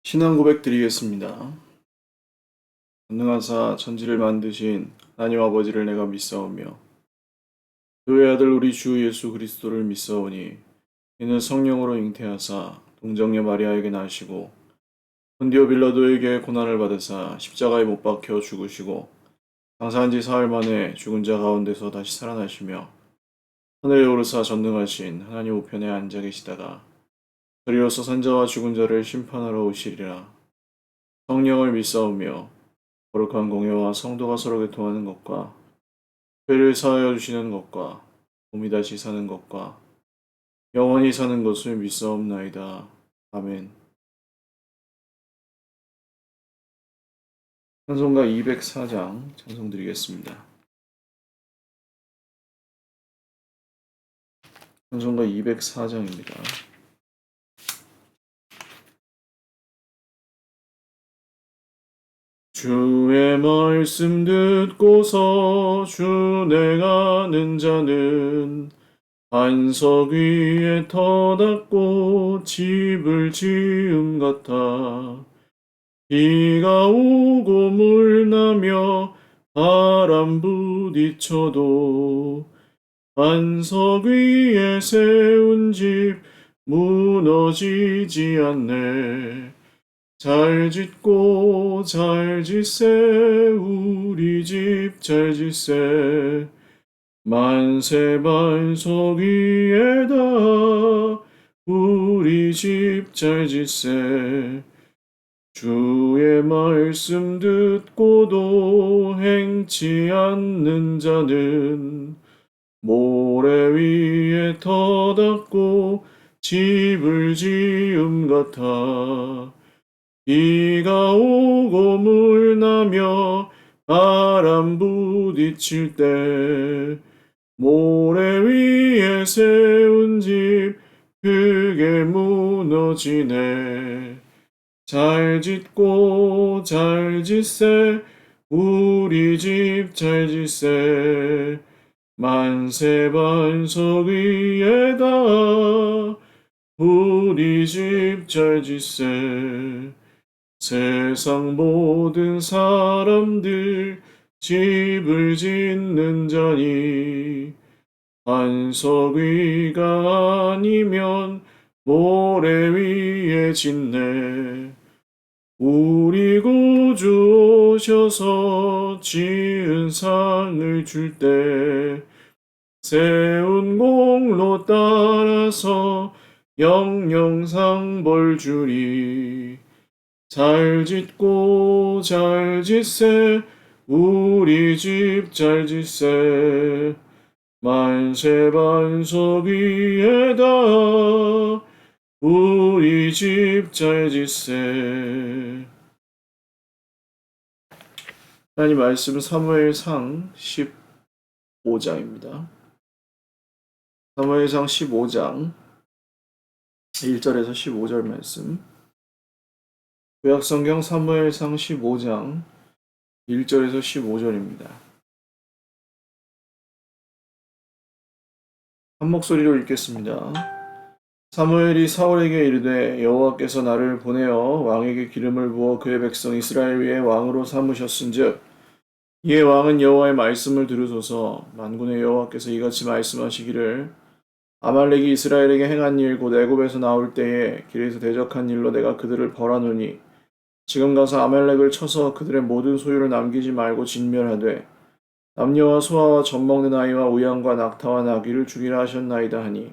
신앙 고백 드리겠습니다. 전능하사 천지를 만드신 하나님 아버지를 내가 믿사오며 그의 아들 우리 주 예수 그리스도를 믿사오니 이는 성령으로 잉태하사 동정녀 마리아에게 나시고 본디오 빌라도에게 고난을 받으사 십자가에 못 박혀 죽으시고 장사한 지 사흘 만에 죽은 자 가운데서 다시 살아나시며 하늘에 오르사 전능하신 하나님 우편에 앉아 계시다가 저리로서 산자와 죽은 자를 심판하러 오시리라. 성령을 믿사오며 거룩한 공예와 성도가 서로 교통하는 것과 죄를 사하여 주시는 것과 몸이 다시 사는 것과 영원히 사는 것을 믿사옵나이다. 아멘. 찬송가 204장 찬송드리겠습니다. 찬송가 204장입니다. 주의 말씀 듣고서 준행하는 자는 반석 위에 터닫고 집을 지음 같아. 비가 오고 물 나며 바람 부딪혀도 반석 위에 세운 집 무너지지 않네. 잘 짓고 잘 짓세 우리 집 잘 짓세 만세 반석 위에다 우리 집 잘 짓세 주의 말씀 듣고도 행치 않는 자는 모래 위에 터닫고 집을 지음 같아. 비가 오고 물 나며 바람 부딪힐 때 모래 위에 세운 집 크게 무너지네. 잘 짓고 잘 짓세 우리 집 잘 짓세 만세 반석 위에다 우리 집 잘 짓세 세상 모든 사람들 집을 짓는 자니 반석 위가 아니면 모래 위에 짓네. 우리 구주 오셔서 지은 상을 줄 때 세운 공로 따라서 영영상 벌 주리. 잘 짓고 잘 짓세 우리 집 잘 짓세 만세 반석 위에다 우리 집 잘 짓세. 하나님 말씀 사무엘상 15장입니다. 사무엘상 15장 1절에서 15절 말씀. 구약성경 사무엘상 15장 1절에서 15절입니다. 한 목소리로 읽겠습니다. 사무엘이 사울에게 이르되 여호와께서 나를 보내어 왕에게 기름을 부어 그의 백성 이스라엘 위에 왕으로 삼으셨은즉 이에 왕은 여호와의 말씀을 들으소서. 만군의 여호와께서 이같이 말씀하시기를 아말렉이 이스라엘에게 행한 일 곧 애굽에서 나올 때에 길에서 대적한 일로 내가 그들을 벌하노니 지금 가서 아말렉을 쳐서 그들의 모든 소유를 남기지 말고 진멸하되 남녀와 소아와 젖먹는 아이와 우양과 낙타와 나귀를 죽이라 하셨나이다 하니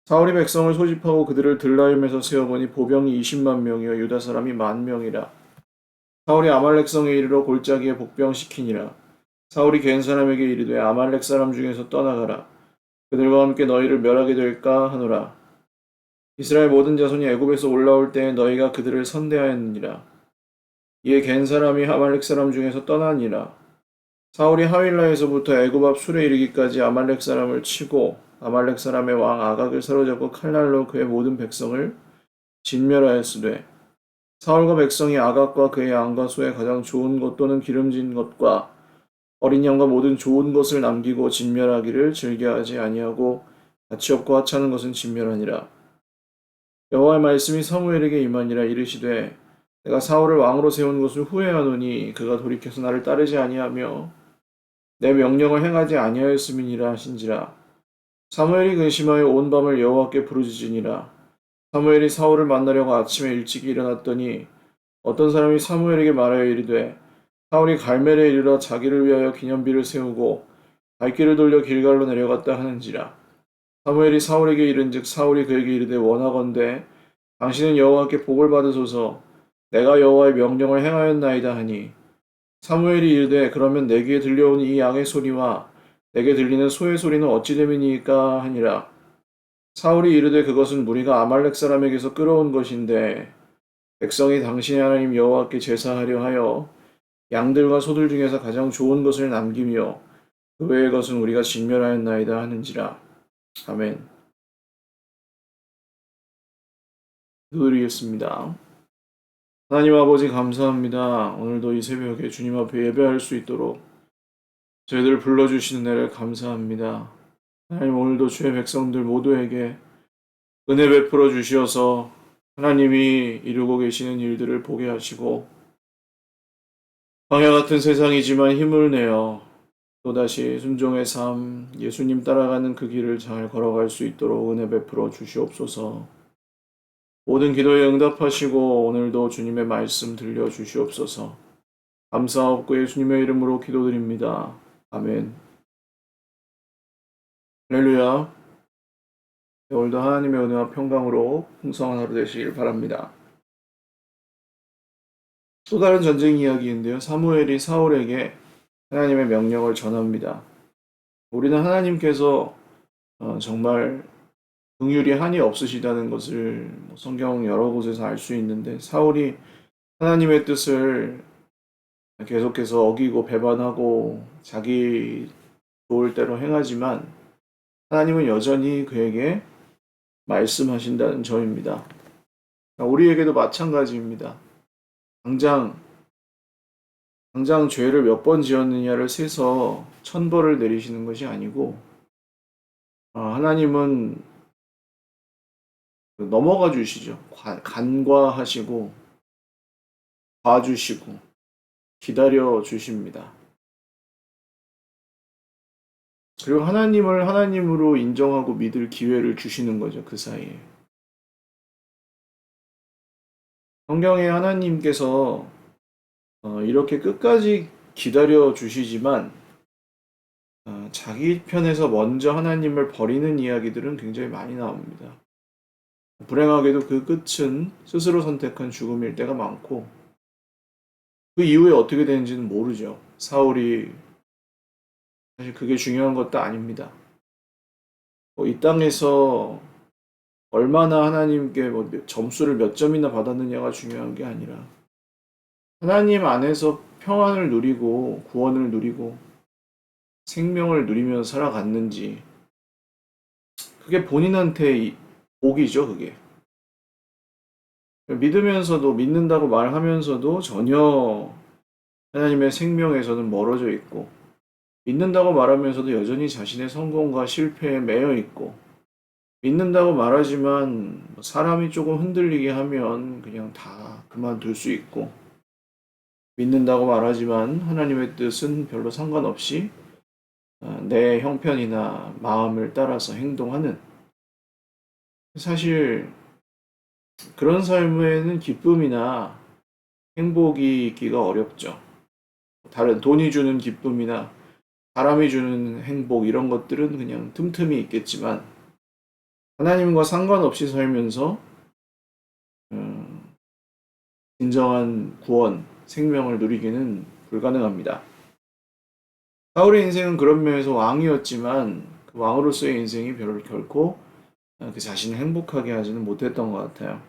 사울이 백성을 소집하고 그들을 들라임에서 세어보니 보병이 20만 명이요 유다 사람이 10,000명이라. 사울이 아말렉 성에 이르러 골짜기에 복병시키니라. 사울이 겐 사람에게 이르되 아말렉 사람 중에서 떠나가라. 그들과 함께 너희를 멸하게 될까 하노라. 이스라엘 모든 자손이 애굽에서 올라올 때에 너희가 그들을 선대하였느니라. 이에 겐 사람이 아말렉 사람 중에서 떠나니라. 사울이 하윌라에서부터 애굽 앞 술에 이르기까지 아말렉 사람을 치고 아말렉 사람의 왕 아각을 사로잡고 칼날로 그의 모든 백성을 진멸하였으되 사울과 백성이 아각과 그의 양과 소의 가장 좋은 것 또는 기름진 것과 어린 양과 모든 좋은 것을 남기고 진멸하기를 즐겨하지 아니하고 가치 없고 하찮은 것은 진멸하니라. 여호와의 말씀이 사무엘에게 임하니라. 이르시되 내가 사울을 왕으로 세운 것을 후회하노니 그가 돌이켜서 나를 따르지 아니하며 내 명령을 행하지 아니하였음이니라 하신지라. 사무엘이 근심하여 온 밤을 여호와께 부르짖으니라. 사무엘이 사울을 만나려고 아침에 일찍 일어났더니 어떤 사람이 사무엘에게 말하여 이르되 사울이 갈멜에 이르러 자기를 위하여 기념비를 세우고 발길을 돌려 길갈로 내려갔다 하는지라. 사무엘이 사울에게 이른즉 사울이 그에게 이르되 원하건대 당신은 여호와께 복을 받으소서. 내가 여호와의 명령을 행하였나이다 하니 사무엘이 이르되 그러면 내 귀에 들려오는 이 양의 소리와 내게 들리는 소의 소리는 어찌 됨이니까 하니라. 사울이 이르되 그것은 무리가 아말렉 사람에게서 끌어온 것인데 백성이 당신의 하나님 여호와께 제사하려 하여 양들과 소들 중에서 가장 좋은 것을 남기며 그 외의 것은 우리가 진멸하였나이다 하는지라. 아멘. 기도드리겠습니다. 하나님 아버지 감사합니다. 오늘도 이 새벽에 주님 앞에 예배할 수 있도록 저희들을 불러주시는 애를 감사합니다. 하나님 오늘도 주의 백성들 모두에게 은혜 베풀어 주시어서 하나님이 이루고 계시는 일들을 보게 하시고 광야 같은 세상이지만 힘을 내어 또다시 순종의 삶, 예수님 따라가는 그 길을 잘 걸어갈 수 있도록 은혜 베풀어 주시옵소서. 모든 기도에 응답하시고 오늘도 주님의 말씀 들려 주시옵소서. 감사하옵고 예수님의 이름으로 기도드립니다. 아멘. 할렐루야. 오늘도 하나님의 은혜와 평강으로 풍성한 하루 되시길 바랍니다. 또 다른 전쟁 이야기인데요. 사무엘이 사울에게 하나님의 명령을 전합니다. 우리는 하나님께서 정말 긍휼이 한이 없으시다는 것을 성경 여러 곳에서 알 수 있는데 사울이 하나님의 뜻을 계속해서 어기고 배반하고 자기 좋을 대로 행하지만 하나님은 여전히 그에게 말씀하신다는 점입니다. 우리에게도 마찬가지입니다. 당장 죄를 몇 번 지었느냐를 세서 천벌을 내리시는 것이 아니고 하나님은 넘어가 주시죠. 간과하시고 봐주시고 기다려 주십니다. 그리고 하나님을 하나님으로 인정하고 믿을 기회를 주시는 거죠. 그 사이에. 성경에 하나님께서 이렇게 끝까지 기다려 주시지만 자기 편에서 먼저 하나님을 버리는 이야기들은 굉장히 많이 나옵니다. 불행하게도 그 끝은 스스로 선택한 죽음일 때가 많고 그 이후에 어떻게 되는지는 모르죠. 사울이 사실 그게 중요한 것도 아닙니다. 이 땅에서 얼마나 하나님께 점수를 몇 점이나 받았느냐가 중요한 게 아니라 하나님 안에서 평안을 누리고 구원을 누리고 생명을 누리며 살아갔는지 그게 본인한테 복이죠. 그게 믿으면서도 믿는다고 말하면서도 전혀 하나님의 생명에서는 멀어져 있고 믿는다고 말하면서도 여전히 자신의 성공과 실패에 매여 있고 믿는다고 말하지만 사람이 조금 흔들리게 하면 그냥 다 그만둘 수 있고 믿는다고 말하지만 하나님의 뜻은 별로 상관없이 내 형편이나 마음을 따라서 행동하는 사실 그런 삶에는 기쁨이나 행복이 있기가 어렵죠. 다른 돈이 주는 기쁨이나 사람이 주는 행복 이런 것들은 그냥 틈틈이 있겠지만 하나님과 상관없이 살면서 진정한 구원, 생명을 누리기는 불가능합니다. 사울의 인생은 그런 면에서 왕이었지만 그 왕으로서의 인생이 결코 그 자신을 행복하게 하지는 못했던 것 같아요.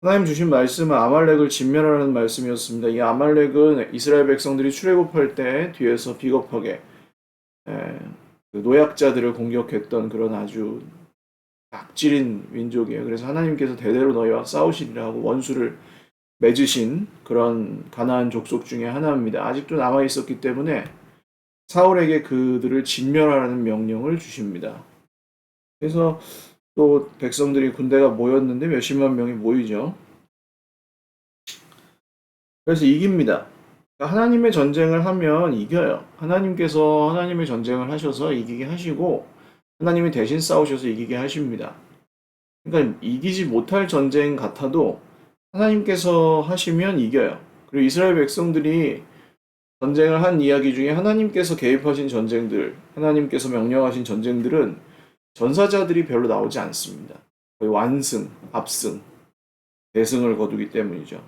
하나님 주신 말씀은 아말렉을 진멸하라는 말씀이었습니다. 이 아말렉은 이스라엘 백성들이 출애굽할 때 뒤에서 비겁하게 그 노약자들을 공격했던 그런 아주 악질인 민족이에요. 그래서 하나님께서 대대로 너희와 싸우시리라 하고 원수를 맺으신 그런 가나안 족속 중에 하나입니다. 아직도 남아 있었기 때문에 사울에게 그들을 진멸하라는 명령을 주십니다. 그래서 또 백성들이 군대가 모였는데 몇십만 명이 모이죠. 그래서 이깁니다. 그러니까 하나님의 전쟁을 하면 이겨요. 하나님께서 하나님의 전쟁을 하셔서 이기게 하시고 하나님이 대신 싸우셔서 이기게 하십니다. 그러니까 이기지 못할 전쟁 같아도 하나님께서 하시면 이겨요. 그리고 이스라엘 백성들이 전쟁을 한 이야기 중에 하나님께서 개입하신 전쟁들, 하나님께서 명령하신 전쟁들은 전사자들이 별로 나오지 않습니다. 거의 완승, 압승, 대승을 거두기 때문이죠.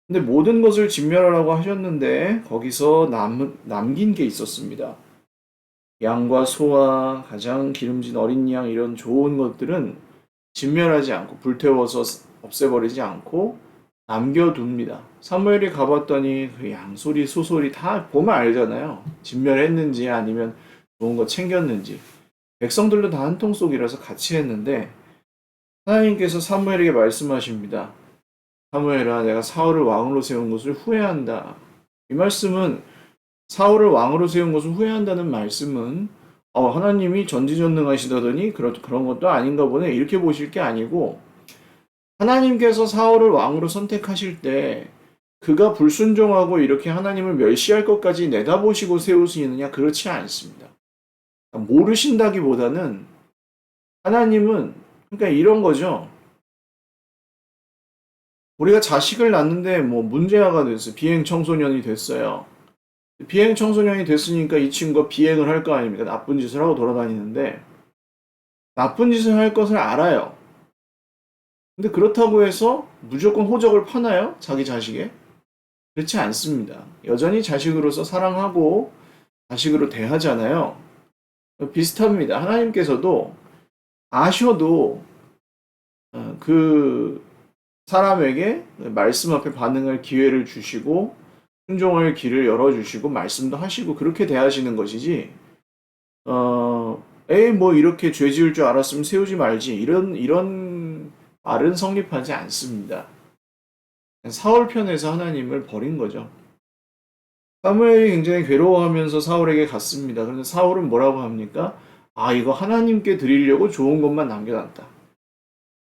근데 모든 것을 진멸하라고 하셨는데 거기서 남긴 게 있었습니다. 양과 소와 가장 기름진 어린 양 이런 좋은 것들은 진멸하지 않고 불태워서 없애버리지 않고 남겨둡니다. 사무엘이 가봤더니 그 양소리, 소소리 다 보면 알잖아요. 진멸했는지 아니면 좋은 거 챙겼는지. 백성들도 다 한 통 속이라서 같이 했는데 하나님께서 사무엘에게 말씀하십니다. 사무엘아, 내가 사울을 왕으로 세운 것을 후회한다. 이 말씀은 사울을 왕으로 세운 것을 후회한다는 말씀은 하나님이 전지전능하시다더니 그런 것도 아닌가 보네 이렇게 보실 게 아니고 하나님께서 사울을 왕으로 선택하실 때 그가 불순종하고 이렇게 하나님을 멸시할 것까지 내다보시고 세우시느냐 그렇지 않습니다. 모르신다기보다는 하나님은 그러니까 이런 거죠. 우리가 자식을 낳는데 뭐 문제아가 됐어요. 비행 청소년이 됐어요. 비행 청소년이 됐으니까 이 친구가 비행을 할 거 아닙니까? 나쁜 짓을 하고 돌아다니는데 나쁜 짓을 할 것을 알아요. 근데 그렇다고 해서 무조건 호적을 파나요? 자기 자식에? 그렇지 않습니다. 여전히 자식으로서 사랑하고 자식으로 대하잖아요. 비슷합니다. 하나님께서도 아셔도 그 사람에게 말씀 앞에 반응할 기회를 주시고 순종할 길을 열어주시고 말씀도 하시고 그렇게 대하시는 것이지 에이 뭐 이렇게 죄 지을 줄 알았으면 세우지 말지 이런 말은 성립하지 않습니다. 사울 편에서 하나님을 버린 거죠. 사무엘이 굉장히 괴로워하면서 사울에게 갔습니다. 그런데 사울은 뭐라고 합니까? 아, 이거 하나님께 드리려고 좋은 것만 남겨놨다.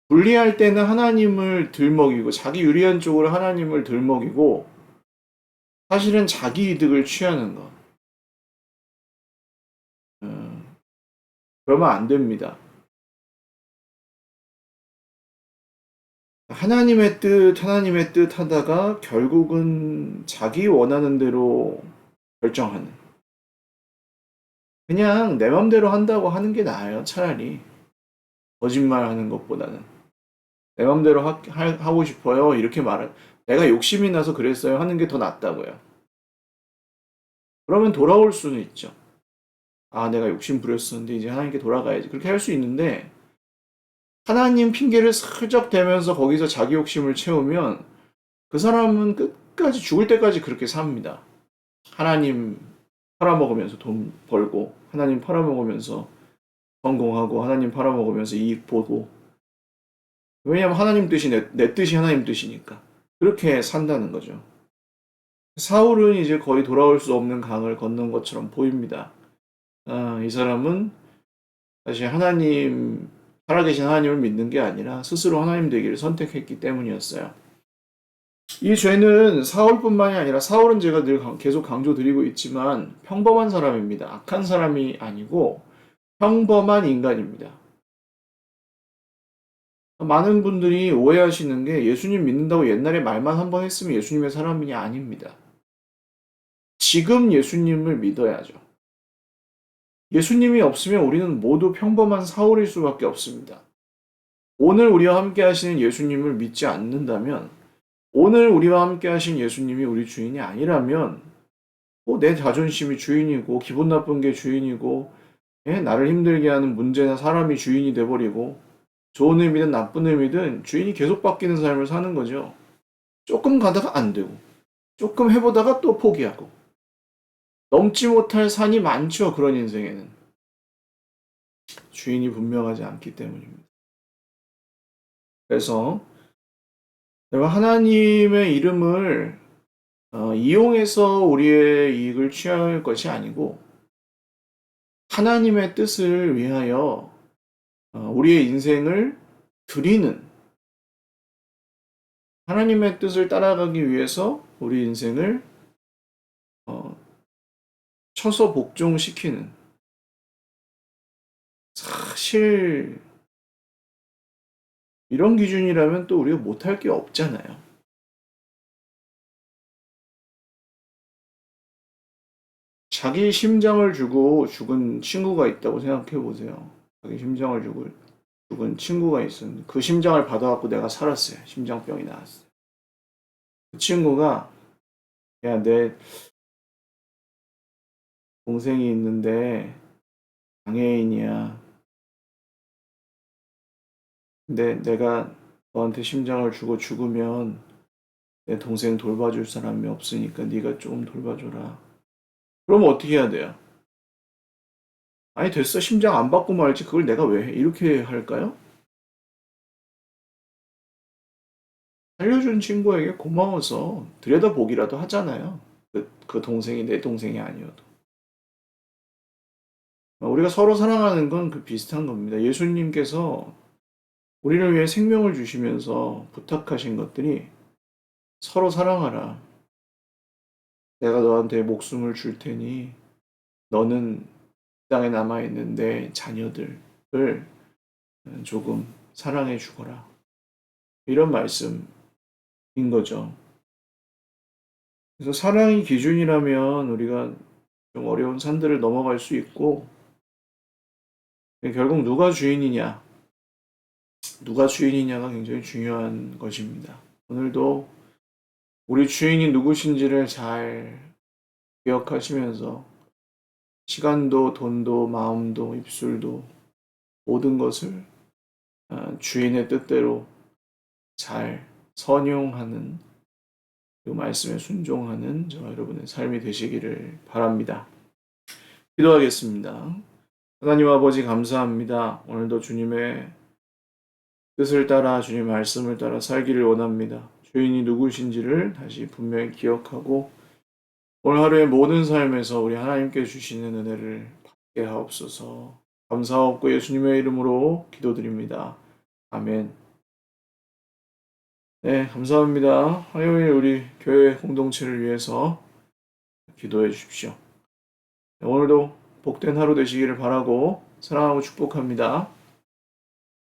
분리할 때는 하나님을 들먹이고 자기 유리한 쪽으로 하나님을 들먹이고 사실은 자기 이득을 취하는 것. 그러면 안 됩니다. 하나님의 뜻 하다가 결국은 자기 원하는 대로 결정하는. 그냥 내 맘대로 한다고 하는 게 나아요, 차라리. 거짓말 하는 것보다는. 내 맘대로 하고 싶어요. 이렇게 말을. 내가 욕심이 나서 그랬어요. 하는 게 더 낫다고요. 그러면 돌아올 수는 있죠. 아, 내가 욕심 부렸었는데 이제 하나님께 돌아가야지. 그렇게 할 수 있는데, 하나님 핑계를 슬쩍 대면서 거기서 자기 욕심을 채우면 그 사람은 끝까지 죽을 때까지 그렇게 삽니다. 하나님 팔아먹으면서 돈 벌고, 하나님 팔아먹으면서 성공하고, 하나님 팔아먹으면서 이익 보고. 왜냐하면 하나님 뜻이 내 뜻이 하나님 뜻이니까. 그렇게 산다는 거죠. 사울은 이제 거의 돌아올 수 없는 강을 건넌 것처럼 보입니다. 아, 이 사람은 사실 살아계신 하나님을 믿는 게 아니라 스스로 하나님 되기를 선택했기 때문이었어요. 이 죄는 사울뿐만이 아니라 사울은 제가 늘 계속 강조드리고 있지만 평범한 사람입니다. 악한 사람이 아니고 평범한 인간입니다. 많은 분들이 오해하시는 게 예수님 믿는다고 옛날에 말만 한 번 했으면 예수님의 사람이 아닙니다. 지금 예수님을 믿어야죠. 예수님이 없으면 우리는 모두 평범한 사울일 수밖에 없습니다. 오늘 우리와 함께 하시는 예수님을 믿지 않는다면, 오늘 우리와 함께 하신 예수님이 우리 주인이 아니라면, 내 자존심이 주인이고, 기분 나쁜 게 주인이고, 나를 힘들게 하는 문제나 사람이 주인이 돼버리고, 좋은 의미든 나쁜 의미든 주인이 계속 바뀌는 삶을 사는 거죠. 조금 가다가 안 되고, 조금 해보다가 또 포기하고, 넘지 못할 산이 많죠, 그런 인생에는. 주인이 분명하지 않기 때문입니다. 그래서 내가 하나님의 이름을 이용해서 우리의 이익을 취할 것이 아니고 하나님의 뜻을 위하여 우리의 인생을 드리는 하나님의 뜻을 따라가기 위해서 우리 인생을 어, 쳐서 복종시키는 사실 이런 기준이라면 또 우리가 못할 게 없잖아요. 자기 심장을 주고 죽은 친구가 있다고 생각해 보세요. 자기 심장을 주고 죽은 친구가 있었는데 그 심장을 받아갖고 내가 살았어요. 심장병이 나왔어요. 그 친구가 야, 내 동생이 있는데 장애인이야. 근데 내가 너한테 심장을 주고 죽으면 내 동생 돌봐줄 사람이 없으니까 네가 조금 돌봐줘라. 그러면 어떻게 해야 돼요? 아니 됐어. 심장 안 받고 말지. 그걸 내가 왜 해? 이렇게 할까요? 살려준 친구에게 고마워서 들여다보기라도 하잖아요. 그 동생이 내 동생이 아니어도. 우리가 서로 사랑하는 건 그 비슷한 겁니다. 예수님께서 우리를 위해 생명을 주시면서 부탁하신 것들이 서로 사랑하라. 내가 너한테 목숨을 줄 테니 너는 땅에 남아있는 내 자녀들을 조금 사랑해 주거라. 이런 말씀인 거죠. 그래서 사랑이 기준이라면 우리가 좀 어려운 산들을 넘어갈 수 있고, 결국 누가 주인이냐가 굉장히 중요한 것입니다. 오늘도 우리 주인이 누구신지를 잘 기억하시면서 시간도, 돈도, 마음도, 입술도 모든 것을 주인의 뜻대로 잘 선용하는 그 말씀에 순종하는 저와 여러분의 삶이 되시기를 바랍니다. 기도하겠습니다. 하나님 아버지 감사합니다. 오늘도 주님의 뜻을 따라 주님 말씀을 따라 살기를 원합니다. 주인이 누구신지를 다시 분명히 기억하고 오늘 하루의 모든 삶에서 우리 하나님께 주시는 은혜를 받게 하옵소서. 감사하옵고 예수님의 이름으로 기도드립니다. 아멘. 네, 감사합니다. 화요일 우리 교회 공동체를 위해서 기도해 주십시오. 오늘도 복된 하루 되시기를 바라고 사랑하고 축복합니다.